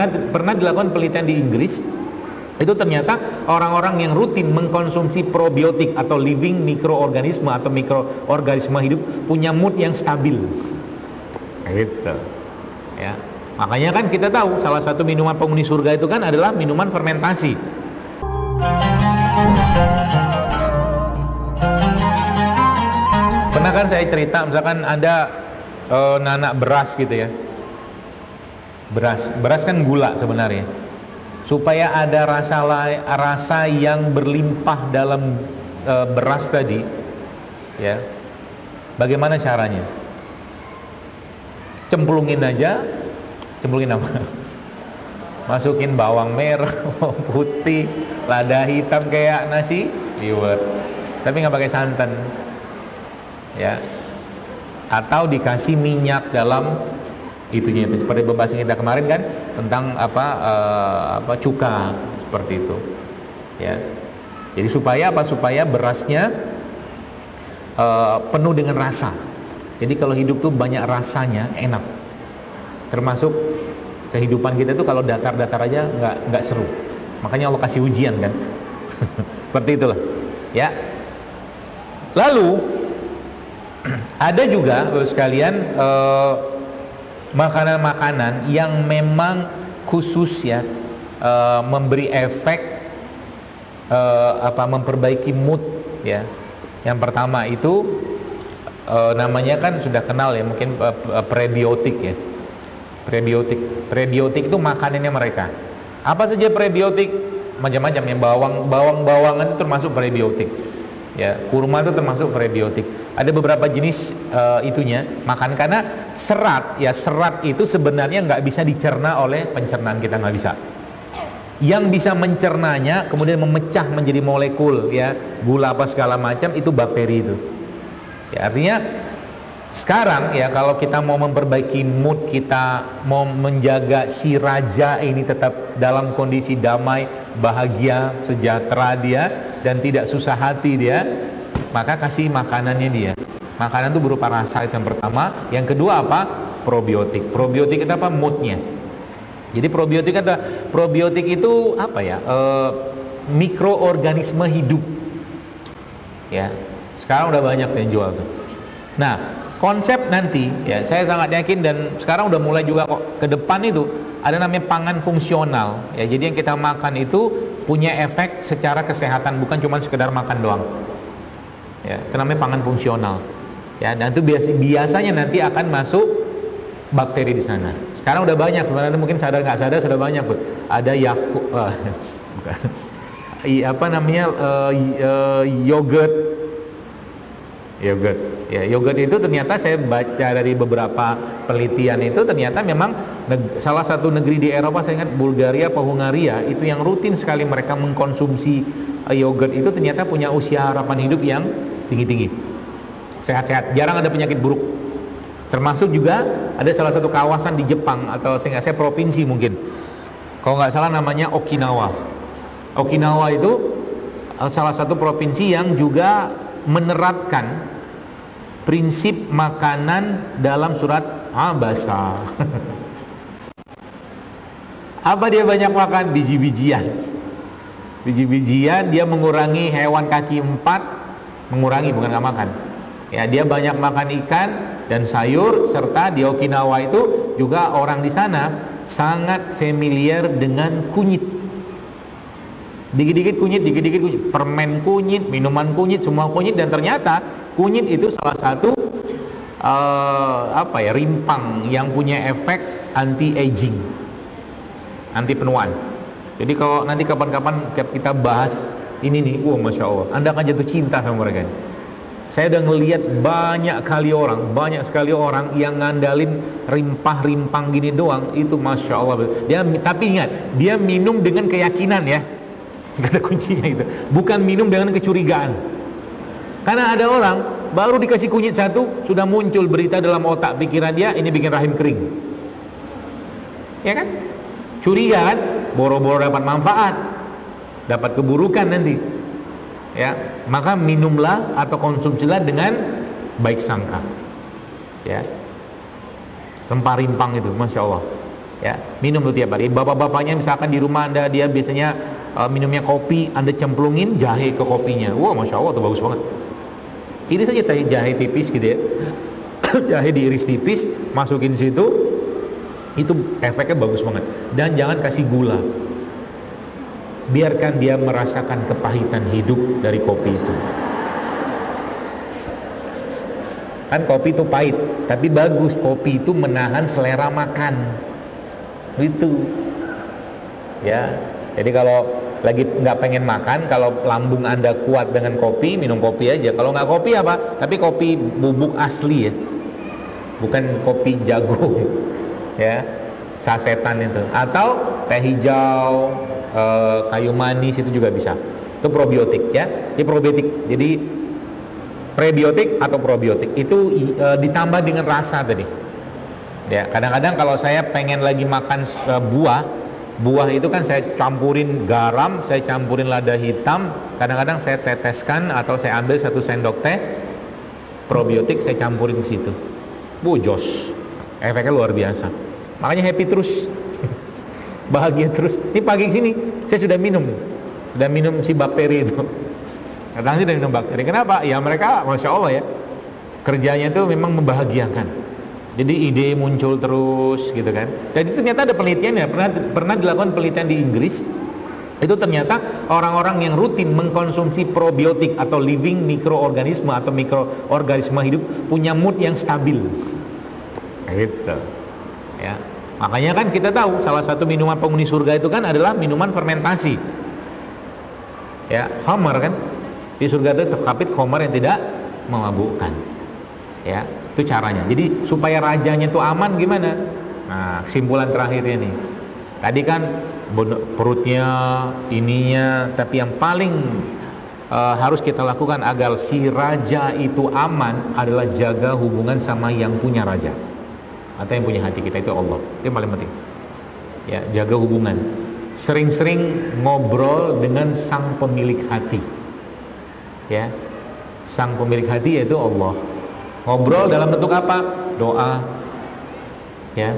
Pernah dilakukan penelitian di Inggris. Itu ternyata orang-orang yang rutin mengkonsumsi probiotik atau living mikroorganisme atau mikroorganisme hidup punya mood yang stabil. Gitu. Ya. Makanya kan kita tahu salah satu minuman penghuni surga itu kan adalah minuman fermentasi. Pernah kan saya cerita, misalkan ada nanak beras gitu ya. Beras kan gula sebenarnya. Supaya ada rasa yang berlimpah dalam beras tadi, ya. Bagaimana caranya? Cemplungin apa? Masukin bawang merah, bawang putih, lada hitam kayak nasi liwet, tapi nggak pakai santan, ya. Atau dikasih minyak dalam itunya, itu seperti pembahasan kita kemarin kan tentang cuka seperti itu, ya. Jadi supaya berasnya penuh dengan rasa. Jadi kalau hidup tuh banyak rasanya, enak. Termasuk kehidupan kita tuh kalau datar-datar aja nggak seru. Makanya Allah kasih ujian kan. Seperti itulah, ya. Lalu ada juga sekalian makanan-makanan yang memang khusus ya, memberi efek memperbaiki mood ya. Yang pertama itu namanya kan sudah kenal ya, mungkin prebiotik ya. Prebiotik itu makanannya mereka. Apa saja prebiotik? Macam-macam ya, bawang-bawangan itu termasuk prebiotik. Ya, kurma itu termasuk prebiotik. Ada beberapa jenis itunya makan, karena serat itu sebenarnya nggak bisa dicerna oleh pencernaan kita, nggak bisa. Yang bisa mencernanya kemudian memecah menjadi molekul ya, gula apa segala macam, itu bakteri itu. Ya, artinya sekarang ya, kalau kita mau memperbaiki mood kita, mau menjaga si raja ini tetap dalam kondisi damai, bahagia, sejahtera dia, dan tidak susah hati dia, maka kasih makanannya dia. Makanan itu berupa rasa, itu yang pertama. Yang kedua apa? Probiotik. Probiotik itu apa? Moodnya. Jadi probiotik itu apa ya? Mikroorganisme hidup. Ya. Sekarang udah banyak yang jual tuh. Nah, konsep nanti ya, saya sangat yakin, dan sekarang udah mulai juga kok, ke depan itu ada namanya pangan fungsional ya. Jadi yang kita makan itu punya efek secara kesehatan, bukan cuma sekedar makan doang ya. Itu namanya pangan fungsional ya, dan itu biasanya nanti akan masuk bakteri di sana. Sekarang udah banyak sebenarnya, mungkin sadar nggak sadar sudah banyak tuh. Ada yogurt ya. Yogurt itu ternyata saya baca dari beberapa penelitian, itu ternyata memang salah satu negeri di Eropa, saya ingat Bulgaria atau Hungaria, itu yang rutin sekali mereka mengkonsumsi yogurt itu ternyata punya usia harapan hidup yang tinggi-tinggi, sehat-sehat, jarang ada penyakit buruk. Termasuk juga ada salah satu kawasan di Jepang, atau saya provinsi mungkin, kalau nggak salah namanya Okinawa. Okinawa itu salah satu provinsi yang juga menerapkan prinsip makanan dalam surat Abasa. Apa dia banyak makan? Biji-bijian. Biji-bijian, dia mengurangi hewan kaki 4, mengurangi bukan nggak makan. Ya, dia banyak makan ikan dan sayur, serta di Okinawa itu juga orang di sana sangat familiar dengan kunyit. Dikit-dikit kunyit, permen kunyit, minuman kunyit, semua kunyit. Dan ternyata kunyit itu salah satu rimpang yang punya efek anti-aging, anti penuaan. Jadi kalau nanti kapan-kapan kita bahas ini nih, Masya Allah, Anda akan jatuh cinta sama mereka. Saya udah ngelihat banyak sekali orang yang ngandalin rimpang gini doang, itu Masya Allah. Tapi ingat, dia minum dengan keyakinan ya, kata kuncinya itu, bukan minum dengan kecurigaan. Karena ada orang baru dikasih kunyit satu, sudah muncul berita dalam otak pikiran dia, ini bikin rahim kering, ya kan? Curiga kan? Boro-boro dapat manfaat, dapat keburukan nanti, ya. Maka minumlah atau konsumsilah dengan baik sangka, ya. Rempah rimpang itu, Masya Allah, Ya, minum tuh tiap hari. Bapak-bapaknya misalkan di rumah Anda dia biasanya minumnya kopi, Anda cemplungin jahe ke kopinya. Wah, masya Allah tuh bagus banget. Ini saja jahe tipis gitu ya. Jahe diiris tipis, masukin situ, itu efeknya bagus banget. Dan jangan kasih gula. Biarkan dia merasakan kepahitan hidup dari kopi itu. Kan kopi itu pahit, tapi bagus. Kopi itu menahan selera makan. Itu ya, jadi kalau lagi nggak pengen makan, kalau lambung Anda kuat dengan kopi, minum kopi aja. Kalau nggak kopi apa? Tapi kopi bubuk asli ya, bukan kopi jagung ya, sasetan itu. Atau teh hijau, kayu manis itu juga bisa. Itu probiotik ya, ini probiotik. Jadi prebiotik atau probiotik itu ditambah dengan rasa tadi. Ya, kadang-kadang kalau saya pengen lagi makan buah itu kan saya campurin garam, saya campurin lada hitam, kadang-kadang saya teteskan atau saya ambil 1 sendok teh probiotik, saya campurin ke situ. Jos, efeknya luar biasa. Makanya happy terus, bahagia terus. Ini pagi sini saya sudah minum si bakteri itu. Kadang sih sudah minum bakteri. Kenapa? Ya mereka, masya Allah ya, kerjanya itu memang membahagiakan. Jadi ide muncul terus gitu kan. Dan itu ternyata ada penelitiannya, pernah dilakukan penelitian di Inggris. Itu ternyata orang-orang yang rutin mengkonsumsi probiotik atau living mikroorganisme atau mikroorganisme hidup punya mood yang stabil. Gitu. Ya. Makanya kan kita tahu salah satu minuman penghuni surga itu kan adalah minuman fermentasi. Ya, khamar kan. Di surga itu terkapit khamar yang tidak memabukkan. Ya. Itu caranya. Jadi supaya rajanya itu aman gimana? Nah, kesimpulan terakhirnya nih. Tadi kan perutnya, ininya, tapi yang paling harus kita lakukan agar si raja itu aman adalah jaga hubungan sama yang punya raja atau yang punya hati kita, itu Allah. Itu yang paling penting. Ya, jaga hubungan. Sering-sering ngobrol dengan sang pemilik hati. Ya. Sang pemilik hati yaitu Allah. Ngobrol dalam bentuk apa? Doa, ya,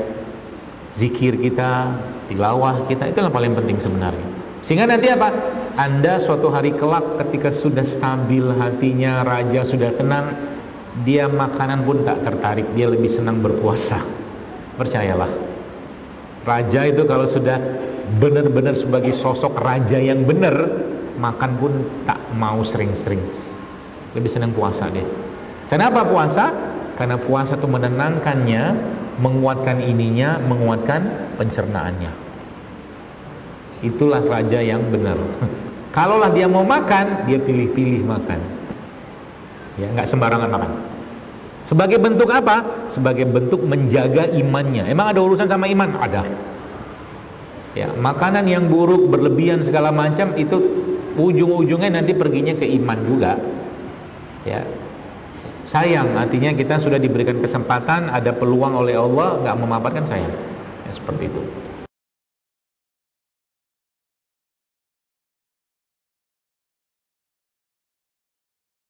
zikir kita, tilawah kita, itu yang paling penting sebenarnya. Sehingga nanti apa? Anda suatu hari kelak ketika sudah stabil hatinya, raja sudah tenang, dia makanan pun tak tertarik, dia lebih senang berpuasa. Percayalah, raja itu kalau sudah benar-benar sebagai sosok raja yang benar, makan pun tak mau sering-sering, lebih senang puasa dia. Kenapa puasa? Karena puasa itu menenangkannya, menguatkan ininya, menguatkan pencernaannya. Itulah raja yang benar. Kalaulah dia mau makan, dia pilih-pilih makan. Ya, nggak sembarangan makan. Sebagai bentuk apa? Sebagai bentuk menjaga imannya. Emang ada urusan sama iman? Ada. Ya, makanan yang buruk, berlebihan segala macam itu ujung-ujungnya nanti perginya ke iman juga. Ya. Sayang, artinya kita sudah diberikan kesempatan, ada peluang oleh Allah, nggak memanfaatkan, sayang. Ya, seperti itu.